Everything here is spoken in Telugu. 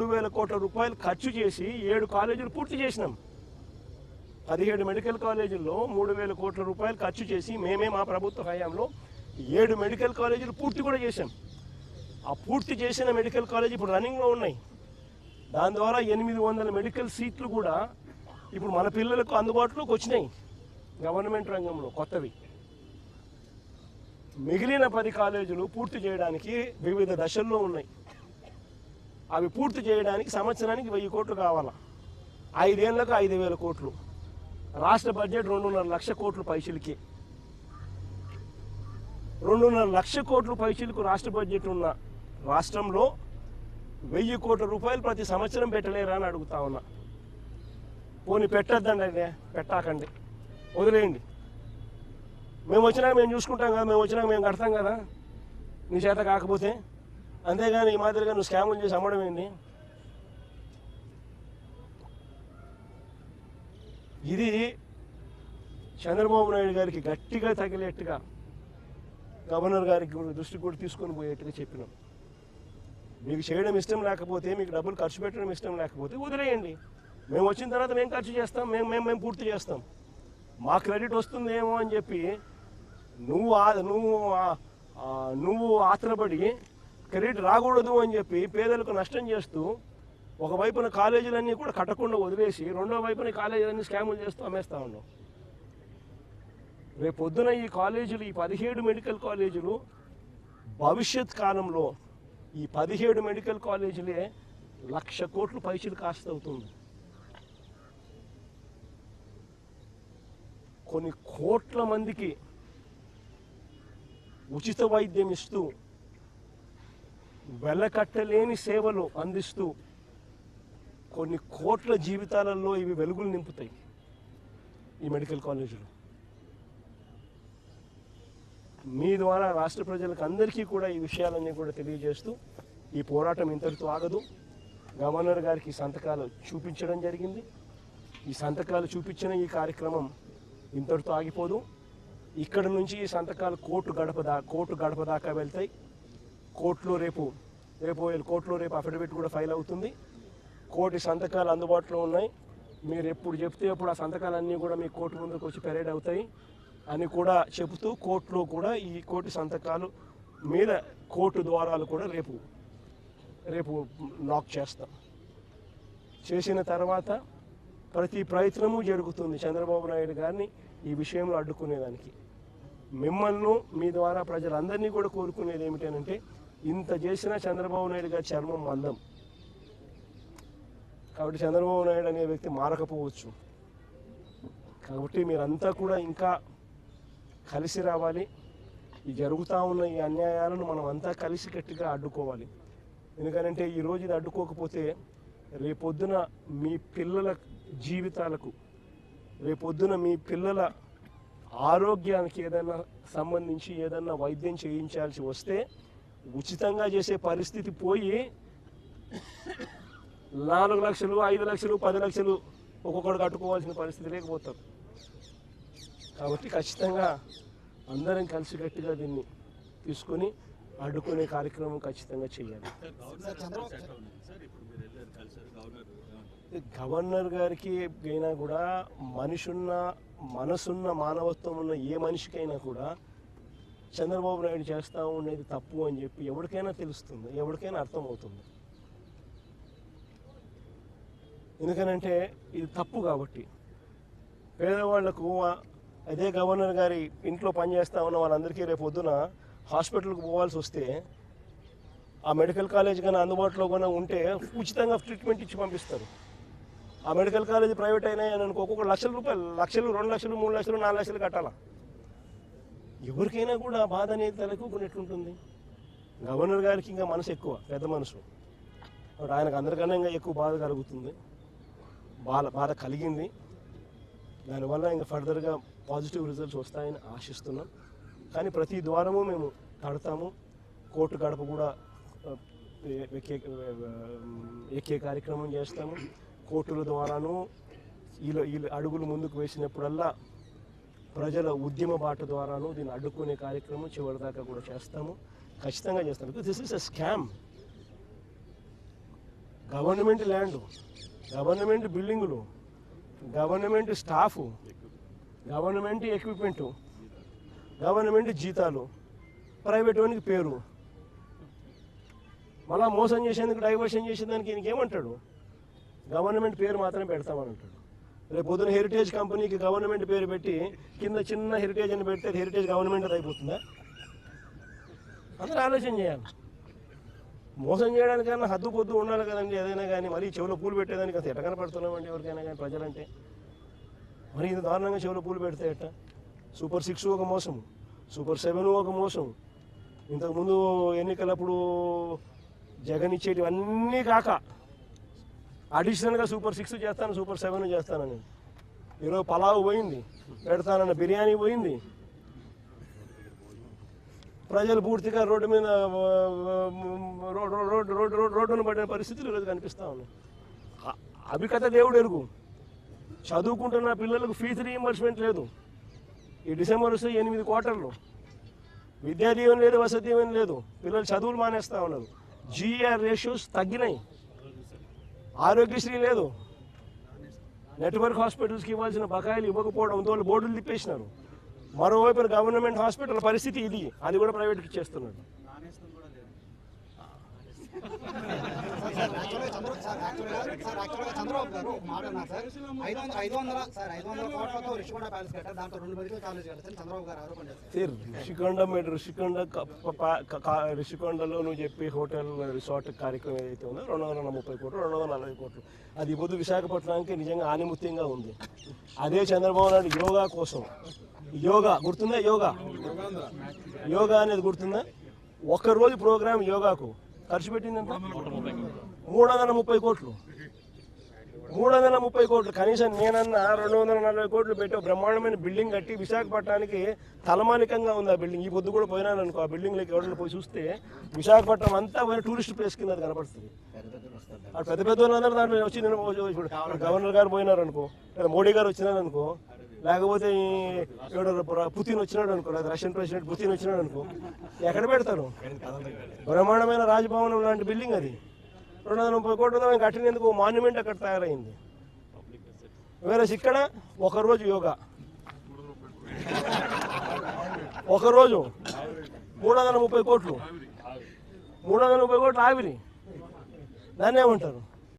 3,000 కోట్ల రూపాయలు ఖర్చు చేసి 7 కాలేజీలు పూర్తి చేసినాం. 17 మెడికల్ కాలేజీల్లో 3,000 కోట్ల రూపాయలు ఖర్చు చేసి మేమే మా ప్రభుత్వ హయాంలో 7 మెడికల్ కాలేజీలు పూర్తి కూడా చేశాం. ఆ పూర్తి చేసిన మెడికల్ కాలేజీ ఇప్పుడు రన్నింగ్లో ఉన్నాయి. దాని ద్వారా 800 మెడికల్ సీట్లు కూడా ఇప్పుడు మన పిల్లలకు అందుబాటులోకి వచ్చినాయి గవర్నమెంట్ రంగంలో కొత్తవి. మిగిలిన 10 కాలేజీలు పూర్తి చేయడానికి వివిధ దశల్లో ఉన్నాయి. అవి పూర్తి చేయడానికి సంవత్సరానికి 1000 కోట్లు కావాలా. 5 ఏళ్లకు 5,000 కోట్లు. రాష్ట్ర బడ్జెట్ 2.5 లక్షల కోట్లు పైసలకి. 2.5 లక్షల కోట్లు పైసలకు రాష్ట్ర బడ్జెట్ ఉన్న రాష్ట్రంలో 1000 కోట్ల రూపాయలు ప్రతి సంవత్సరం పెట్టలేరా అని అడుగుతా ఉన్నా. పోనీ పెట్టద్దండి, అయితే పెట్టాకండి, వదిలేయండి. మేము వచ్చినాక మేము చూసుకుంటాం కదా, మేము వచ్చినాక మేము కడతాం కదా నీ చేత కాకపోతే. అంతేగాని ఈ మాదిరిగా నువ్వు స్కాములు చేసి అమ్మడం ఏంటి? ఇది చంద్రబాబు నాయుడు గారికి గట్టిగా తగిలేట్టుగా గవర్నర్ గారికి దృష్టికి కూడా తీసుకొని పోయేట్టుగా చెప్పినాం. మీకు చేయడం ఇష్టం లేకపోతే, మీకు డబ్బులు ఖర్చు పెట్టడం ఇష్టం లేకపోతే వదిలేయండి. మేము వచ్చిన తర్వాత మేము ఖర్చు చేస్తాం, మేము పూర్తి చేస్తాం. మా క్రెడిట్ వస్తుందేమో అని చెప్పి నువ్వు ఆత్రపడి క్రెడిట్ రాకూడదు అని చెప్పి పేదలకు నష్టం చేస్తూ ఒకవైపున కాలేజీలన్నీ కూడా కట్టకుండా వదిలేసి రెండో వైపున కాలేజీలన్నీ స్కాములు చేస్తూ అమ్మేస్తూ ఉన్నాం. రేపు పొద్దున ఈ కాలేజీలు, ఈ 17 మెడికల్ కాలేజీలు భవిష్యత్ కాలంలో ఈ 17 మెడికల్ కాలేజీలే 1,00,000 కోట్లు పైసలు కాస్ట్ అవుతుంది. కొన్ని కోట్ల మందికి ఉచిత వైద్యం ఇస్తూ, వెలకట్టలేని సేవలు అందిస్తూ కొన్ని కోట్ల జీవితాలలో ఇవి వెలుగులు నింపుతాయి ఈ మెడికల్ కాలేజీలు. మీ ద్వారా రాష్ట్ర ప్రజలకు అందరికీ కూడా ఈ విషయాలన్నీ కూడా తెలియజేస్తూ ఈ పోరాటం ఇంతటితో ఆగదు. గవర్నర్ గారికి సంతకాలు చూపించడం జరిగింది. ఈ సంతకాలు చూపించిన ఈ కార్యక్రమం ఇంతటితో ఆగిపోదు. ఇక్కడ నుంచి ఈ సంతకాలు కోర్టు గడప దాకా వెళ్తాయి. కోర్టులో రేపు అఫిడవిట్ కూడా ఫైల్ అవుతుంది. కోర్టు సంతకాలు అందుబాటులో ఉన్నాయి. మీరు ఎప్పుడు చెప్తే అప్పుడు ఆ సంతకాలన్నీ కూడా మీ కోర్టు ముందుకు వచ్చి పెరేడ్ అవుతాయి అని కూడా చెబుతూ కోర్టులో కూడా ఈ కోర్టు సంతకాలు మీద కోర్టు ద్వారాలు కూడా రేపు లాక్ చేస్తాం. చేసిన తర్వాత ప్రతి ప్రయత్నము జరుగుతుంది చంద్రబాబు నాయుడు గారిని ఈ విషయంలో అడ్డుకునేదానికి. మిమ్మల్ని మీ ద్వారా ప్రజలందరినీ కూడా కోరుకునేది ఏమిటంటే, ఇంత చేసిన చంద్రబాబు నాయుడు గారి చర్మం మందం కాబట్టి చంద్రబాబు నాయుడు అనే వ్యక్తి మారకపోవచ్చు. కాబట్టి మీరంతా కూడా ఇంకా కలిసి రావాలి. ఈ జరుగుతూ ఉన్న ఈ అన్యాయాలను మనం అంతా కలిసి గట్టిగా అడ్డుకోవాలి. ఎందుకంటే ఈరోజు ఇది అడ్డుకోకపోతే రేపొద్దున మీ పిల్లల జీవితాలకు, రేపొద్దున మీ పిల్లల ఆరోగ్యానికి ఏదైనా సంబంధించి ఏదైనా వైద్యం చేయించాల్సి వస్తే ఉచితంగా చేసే పరిస్థితి పోయి 4 లక్షలు, 5 లక్షలు, 10 లక్షలు ఒక్కొక్కడు కట్టుకోవాల్సిన పరిస్థితి లేకపోతారు. కాబట్టి ఖచ్చితంగా అందరం కలిసికట్టుగా దీన్ని తీసుకొని అడ్డుకునే కార్యక్రమం ఖచ్చితంగా చేయాలి. గవర్నర్ గారికి అయినా కూడా మనసున్న మానవత్వం ఉన్న ఏ మనిషికైనా కూడా చంద్రబాబు నాయుడు చేస్తూ ఉండేది తప్పు అని చెప్పి ఎవరికైనా తెలుస్తుంది, ఎవరికైనా అర్థమవుతుంది. ఎందుకనంటే ఇది తప్పు కాబట్టి. పేదవాళ్లకు అదే గవర్నర్ గారి ఇంట్లో పనిచేస్తూ ఉన్న వాళ్ళందరికీ రేపు పొద్దున హాస్పిటల్కి పోవాల్సి వస్తే ఆ మెడికల్ కాలేజ్ కన్నా అందుబాటులో కన్నా ఉంటే ఉచితంగా ట్రీట్మెంట్ ఇచ్చి పంపిస్తారు. ఆ మెడికల్ కాలేజ్ ప్రైవేట్ అయినాయి అని అనుకో, ఒక్కొక్క లక్షల రూపాయలు, 2 లక్షలు, 3 లక్షలు, 4 లక్షలు కట్టాలా. ఎవరికైనా కూడా బాధ అనేది తలెక్కుకునేట్లుంటుంది. గవర్నర్ గారికి ఇంకా మనసు ఎక్కువ, పెద్ద మనసు. ఆయనకు అందరికన్నా ఇంకా ఎక్కువ బాధ కలుగుతుంది, బాధ కలిగింది. దానివల్ల ఇంకా ఫర్దర్గా పాజిటివ్ రిజల్ట్స్ వస్తాయని ఆశిస్తున్నాం. కానీ ప్రతి ద్వారము మేము తడతాము. కోర్టు గడప కూడా ఎక్కే కార్యక్రమం చేస్తాము. కోర్టుల ద్వారాను వీళ్ళు అడుగులు ముందుకు వేసినప్పుడల్లా ప్రజల ఉద్యమ బాట ద్వారాను దీన్ని అడ్డుకునే కార్యక్రమం చివరిదాకా కూడా చేస్తాము, ఖచ్చితంగా చేస్తాము. Because this is a scam. Government land, government బిల్డింగులు, government staff, government equipment, government జీతాలు, ప్రైవేట్ వానికి పేరు, మళ్ళా మోసం చేసేందుకు డైవర్షన్ చేసేదానికి ఈయనకేమంటాడు? గవర్నమెంట్ పేరు మాత్రమే పెడతామని అంటాడు. రేపు పొద్దున హెరిటేజ్ కంపెనీకి గవర్నమెంట్ పేరు పెట్టి కింద చిన్న హెరిటేజ్ అని పెడితే హెరిటేజ్ గవర్నమెంట్ అయిపోతుందా? అందరూ ఆలోచన చేయాలి. మోసం చేయడానికైనా హద్దు పొద్దు ఉండాలి కదండి. ఏదైనా కానీ మరీ చెవులో పూలు పెట్టేదానికి అసలు ఎట్ట కనపడుతున్నామండి ఎవరికైనా కానీ ప్రజలంటే. మరి ఇంత దారుణంగా చెవులో పూలు పెడితే ఎట్ట? సూపర్ 6 ఒక మోసం, సూపర్ 7 ఒక మోసం, ఇంతకుముందు ఎన్నికలప్పుడు జగన్ ఇచ్చేటివన్నీ కాక అడిషనల్గా సూపర్ 6 చేస్తాను, సూపర్ 7 చేస్తానని. ఈరోజు పలావ్ పోయింది, పెడతానన్న బిర్యానీ పోయింది. ప్రజలు పూర్తిగా రోడ్డు మీద రోడ్డును పడిన పరిస్థితులు ఈరోజు కనిపిస్తూ ఉన్నాయి. అభికథ దేవుడు ఎరుగు. చదువుకుంటున్న పిల్లలకు ఫీజు రీయింబర్స్మెంట్ లేదు. ఈ డిసెంబర్ వస్తే 8 క్వార్టర్లు. విద్యా దీవెన లేదు, వసతి దీవెన లేదు. పిల్లలు చదువులు మానేస్తూ ఉన్నారు. జీఆర్ రేషియోస్ తగ్గినాయి. ఆరోగ్యశ్రీ లేదు. నెట్వర్క్ హాస్పిటల్స్కి ఇవ్వాల్సిన బకాయిలు ఇవ్వకపోవడంతో వాళ్ళు బోర్డులు తిప్పేసినారు. మరోవైపు గవర్నమెంట్ హాస్పిటల్ పరిస్థితి ఇది, అది కూడా ప్రైవేట్కి ఇచ్చేస్తున్నాడు. చంద్రబాబు గారు మాట అన్నారు సార్, 500 కోట్లతో రిషికొండ ప్యాలెస్ కట్టారు, దాంట్లో 2 మెడికల్ కాలేజ్ కట్టారు చంద్రబాబు గారు ఆరోపణ చేస్తారు. రిషికొండలో నువ్వు చెప్పి హోటల్ రిసార్ట్ కార్యక్రమం ఏదైతే ఉందో 230 కోట్లు 240 కోట్లు అది పొద్దు విశాఖపట్నానికి నిజంగా ఆనిముత్యంగా ఉంది. అదే చంద్రబాబు నాయుడు యోగా కోసం, యోగా గుర్తుందా? యోగా అనేది గుర్తుందా? ఒక్కరోజు ప్రోగ్రాం యోగాకు ఖర్చు పెట్టిందంట 330 కోట్లు. 330 కోట్లు. కనీసం నేనన్నా 240 కోట్లు పెట్టి బ్రహ్మాండమైన బిల్డింగ్ కట్టి విశాఖపట్నానికి తలమానికంగా ఉంది ఆ బిల్డింగ్. ఈ పొద్దు కూడా పోయినాను అనుకో, ఆ బిల్డింగ్లోకి ఎవరైనా పోయి చూస్తే విశాఖపట్నం అంతా పోయిన టూరిస్ట్ ప్లేస్ కింద అది కనపడుతుంది. అటు పెద్ద పెద్ద వాళ్ళందరూ దాంట్లో వచ్చి ఇప్పుడు గవర్నర్ గారు పోయినారు అనుకో, లేదా మోడీ గారు వచ్చినారు అనుకో, లేకపోతే పుతిన్ వచ్చినాడు అనుకో, లేదా రష్యన్ ప్రెసిడెంట్ పుతిన్ వచ్చినాడు అనుకో, ఎక్కడ పెడతారు? బ్రహ్మాండమైన రాజభవనం లాంటి బిల్డింగ్ అది. 230 కోట్లతో కట్టినందుకు మాన్యుమెంట్ అక్కడ తయారైంది. వేరే ఇక్కడ ఒకరోజు యోగా, ఒకరోజు 330 కోట్లు, 330 కోట్లు ఆవిరి. దాన్ని ఏమంటారు?